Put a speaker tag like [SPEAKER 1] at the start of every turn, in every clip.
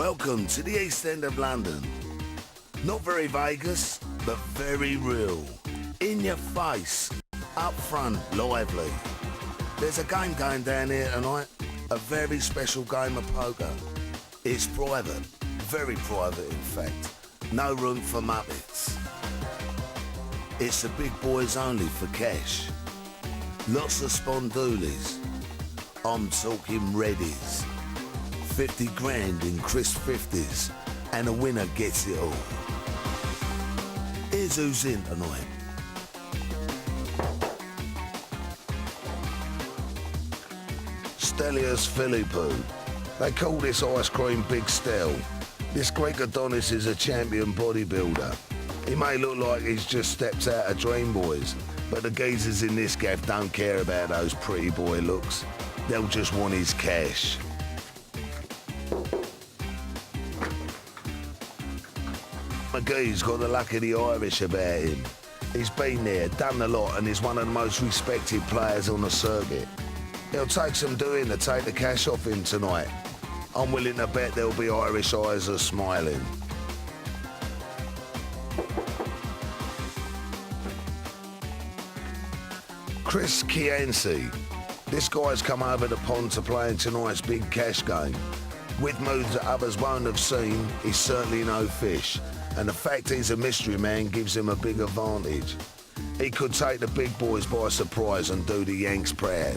[SPEAKER 1] Welcome to the East End of London. Not very Vegas, but very real. In your face, up front, lively. There's a game going down here tonight, a very special game of poker. It's private, very private in fact. No room for muppets. It's the big boys only for cash. Lots of spondoolies. I'm talking readies. 50 grand in crisp 50s, and a winner gets it all. Here's who's in tonight. Stelios Philippou. They call this ice cream Big Stel. This Greek Adonis is a champion bodybuilder. He may look like he's just stepped out of Dream Boys, but the geezers in this gaff don't care about those pretty boy looks. They'll just want his cash. McGee's got the luck of the Irish about him. He's been there, done a lot, and is one of the most respected players on the circuit. It'll take some doing to take the cash off him tonight. I'm willing to bet there'll be Irish eyes are smiling. Chris Chianci. This guy's come over the pond to play in tonight's big cash game. With moves that others won't have seen, he's certainly no fish. And the fact he's a mystery man gives him a big advantage. He could take the big boys by surprise and do the Yanks proud.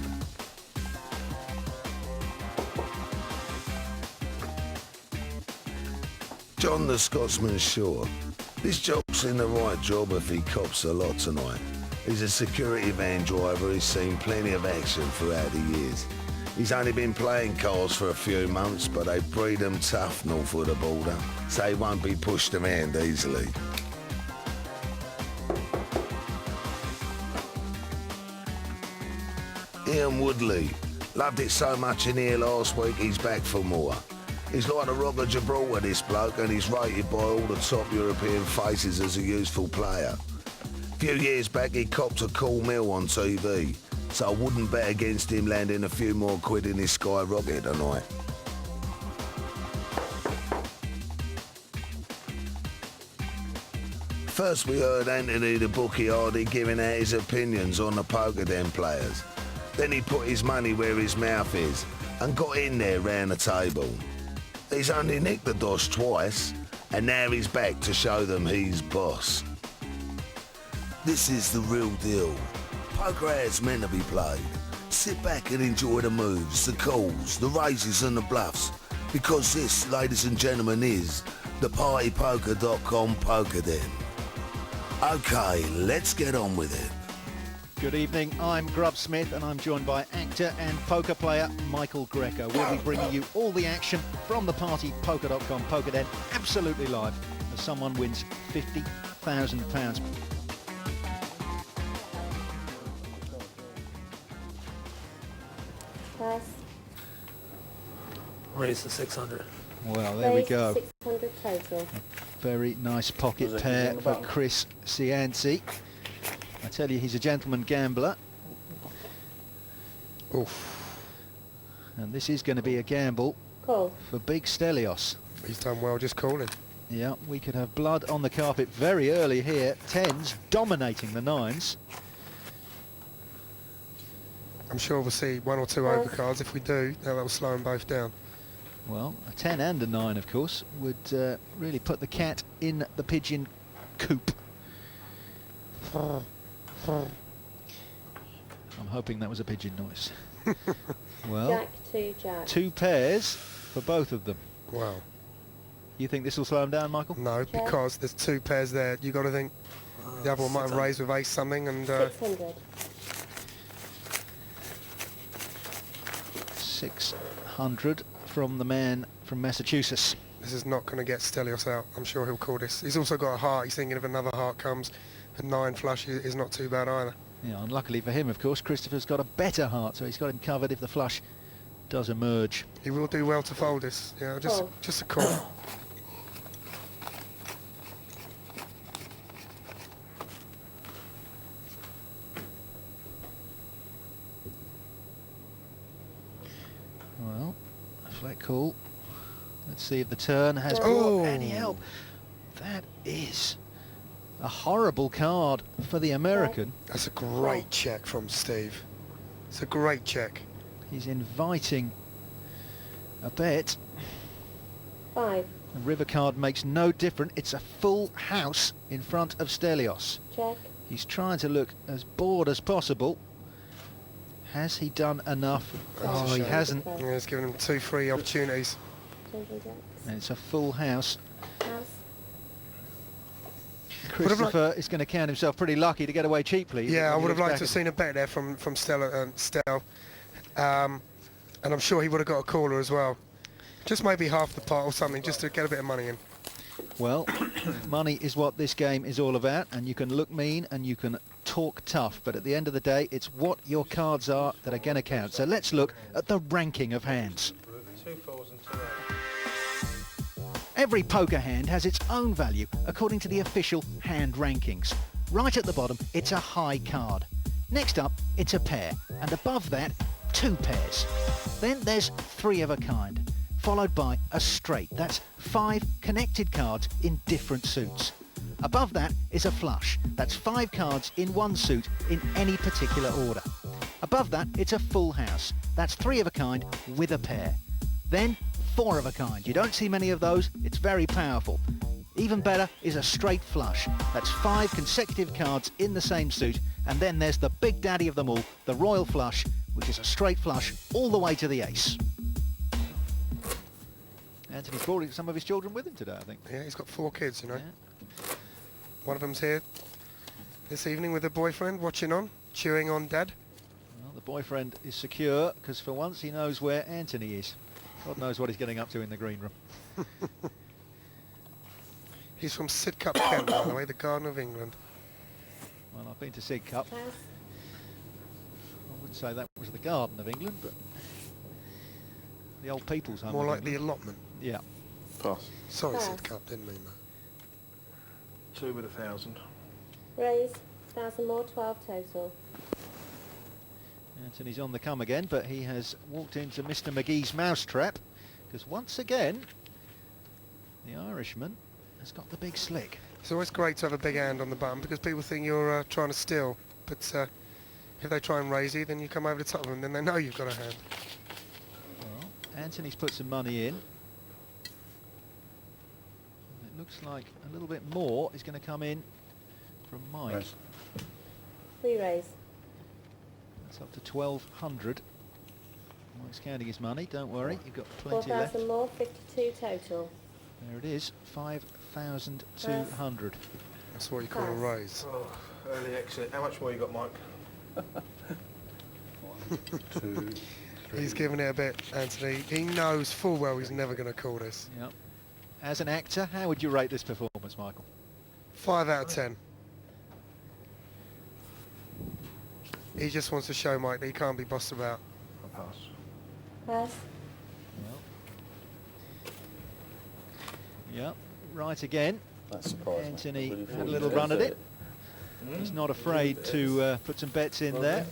[SPEAKER 1] John the Scotsman Shaw. This jock's in the right job if he cops a lot tonight. He's a security van driver who's seen plenty of action throughout the years. He's only been playing cards for a few months, but they breed him tough north of the border, so he won't be pushed around easily. Ian Woodley. Loved it so much in here last week, he's back for more. He's like the Rock of Gibraltar, this bloke, and he's rated by all the top European faces as a useful player. A few years back, he copped a cool meal on TV, so I wouldn't bet against him landing a few more quid in his skyrocket tonight. First we heard Anthony the Bookie Hardy giving out his opinions on the poker den players. Then he put his money where his mouth is and got in there round the table. He's only nicked the dosh twice, and now he's back to show them he's boss. This is the real deal. Poker as meant to be played. Sit back and enjoy the moves, the calls, the raises and the bluffs, because this, ladies and gentlemen, is the PartyPoker.com Poker Den. Okay, let's get on with it.
[SPEAKER 2] Good evening, I'm Grub Smith and I'm joined by actor and poker player Michael Greco. We'll be bringing you all the action from the PartyPoker.com Poker Den, absolutely live, as someone wins £50,000.
[SPEAKER 3] Raise to 600.
[SPEAKER 2] Well, there we go.
[SPEAKER 4] 600 total.
[SPEAKER 2] Very nice pocket pair for Chris Cianci. I tell you, he's a gentleman gambler.
[SPEAKER 5] Oof.
[SPEAKER 2] And this is going to be a gamble
[SPEAKER 4] Cool.
[SPEAKER 2] for Big Stelios.
[SPEAKER 5] He's done well just calling.
[SPEAKER 2] Yeah, we could have blood on the carpet very early here. Tens dominating the nines.
[SPEAKER 5] I'm sure we'll see one or two overcards. If we do, that'll slow them both down.
[SPEAKER 2] Well, a 10 and a 9, of course, would really put the cat in the pigeon coop. I'm hoping that was a pigeon noise. Well,
[SPEAKER 4] Jack, 2 Jack.
[SPEAKER 2] 2 pairs for both of them.
[SPEAKER 5] Wow.
[SPEAKER 2] You think this will slow them down, Michael?
[SPEAKER 5] No, because there's 2 pairs there. You got to think the other one might have raised with ace something, and
[SPEAKER 4] 600.
[SPEAKER 2] 600 from the man from Massachusetts.
[SPEAKER 5] this is not going to get Stelios out. I'm sure he'll call this. He's also got a heart. He's thinking if another heart comes, a 9 flush is not too bad either.
[SPEAKER 2] Yeah, unluckily for him, of course, Christopher's got a better heart, so he's got him covered if the flush does emerge.
[SPEAKER 5] He will do well to fold this. Yeah, just a call.
[SPEAKER 2] Well, a flat call. Let's see if the turn has
[SPEAKER 5] Oh.
[SPEAKER 2] brought any help. That is a horrible card for the American.
[SPEAKER 5] That's a great check from Steve. It's a great check.
[SPEAKER 2] He's inviting a bet.
[SPEAKER 4] 5.
[SPEAKER 2] The river card makes no difference. It's a full house in front of Stelios.
[SPEAKER 4] Check.
[SPEAKER 2] He's trying to look as bored as possible. Has he done enough? Oh, he
[SPEAKER 5] shame.
[SPEAKER 2] hasn't.
[SPEAKER 5] Yeah, he's given him 2 free opportunities.
[SPEAKER 4] Changing jacks.
[SPEAKER 2] And it's a full house.
[SPEAKER 4] House.
[SPEAKER 2] Christopher is going to count himself pretty lucky to get away cheaply.
[SPEAKER 5] Yeah, I
[SPEAKER 2] when he
[SPEAKER 5] would have
[SPEAKER 2] looks
[SPEAKER 5] liked
[SPEAKER 2] back
[SPEAKER 5] to have
[SPEAKER 2] at
[SPEAKER 5] seen a bet there from Stel. And I'm sure he would have got a caller as well. Just maybe half the pot or something, just to get a bit of money in.
[SPEAKER 2] Well, money is what this game is all about, and you can look mean and you can talk tough, but at the end of the day, it's what your cards are that are going to count. So let's look at the ranking of hands.
[SPEAKER 3] 2 fours and 2
[SPEAKER 2] Every poker hand has its own value according to the official hand rankings. Right at the bottom, it's a high card. Next up, it's a pair, and above that, 2 pairs. Then there's 3 of a kind, followed by a straight. That's 5 connected cards in different suits. Above that is a flush. That's 5 cards in one suit in any particular order. Above that, it's a full house. That's 3 of a kind with a pair. Then 4 of a kind. You don't see many of those. It's very powerful. Even better is a straight flush. That's 5 consecutive cards in the same suit. And then there's the big daddy of them all, the royal flush, which is a straight flush all the way to the ace. Anthony's brought some of his children with him today, I think.
[SPEAKER 5] Yeah, he's got 4 kids, you know.
[SPEAKER 2] Yeah.
[SPEAKER 5] One of them's here this evening with a boyfriend, watching on, chewing on Dad.
[SPEAKER 2] Well, the boyfriend is secure because for once he knows where Anthony is. God knows what he's getting up to in the green room.
[SPEAKER 5] He's from Sidcup, Kent, by the way, the Garden of England.
[SPEAKER 2] Well, I've been to Sig Cup.
[SPEAKER 4] House.
[SPEAKER 2] I wouldn't say that was the Garden of England, but the old people's home.
[SPEAKER 5] More
[SPEAKER 2] of
[SPEAKER 5] like the
[SPEAKER 2] England.
[SPEAKER 5] allotment.
[SPEAKER 2] Yeah.
[SPEAKER 6] Pass.
[SPEAKER 5] Sorry,
[SPEAKER 4] Pass.
[SPEAKER 5] Sidcup, didn't mean that.
[SPEAKER 6] 2 with 1,000.
[SPEAKER 4] Raise. 1,000 more. 12 total.
[SPEAKER 2] Anthony's on the come again, but he has walked into Mr. McGee's mousetrap because once again, the Irishman has got the big slick.
[SPEAKER 5] It's always great to have a big hand on the button because people think you're trying to steal. But if they try and raise you, then you come over the top of them, then they know you've got a hand.
[SPEAKER 2] Well, Anthony's put some money in. It looks like a little bit more is going to come in from Mike.
[SPEAKER 6] Raise.
[SPEAKER 4] 3 raise.
[SPEAKER 2] That's up to 1,200. Mike's counting his money, don't worry, you've got plenty left.
[SPEAKER 4] 4,000 more. 52 total.
[SPEAKER 2] There it is, 5,200.
[SPEAKER 5] That's what you call a
[SPEAKER 4] Pass.
[SPEAKER 5] raise.
[SPEAKER 3] Oh, early exit. How much more you got, Mike?
[SPEAKER 6] 2, 3.
[SPEAKER 5] He's giving it a bit, Anthony. He knows full well he's never going to call this.
[SPEAKER 2] Yep. As an actor, how would you rate this performance, Michael?
[SPEAKER 5] 5 out of 10. He just wants to show Mike that he can't be bossed about.
[SPEAKER 6] I pass.
[SPEAKER 4] Pass.
[SPEAKER 2] Yep, right again.
[SPEAKER 6] That surprised
[SPEAKER 2] Anthony
[SPEAKER 6] me. Really
[SPEAKER 2] had a
[SPEAKER 6] thought
[SPEAKER 2] little
[SPEAKER 6] you
[SPEAKER 2] run at
[SPEAKER 6] said
[SPEAKER 2] it. He's not afraid to put some bets in there.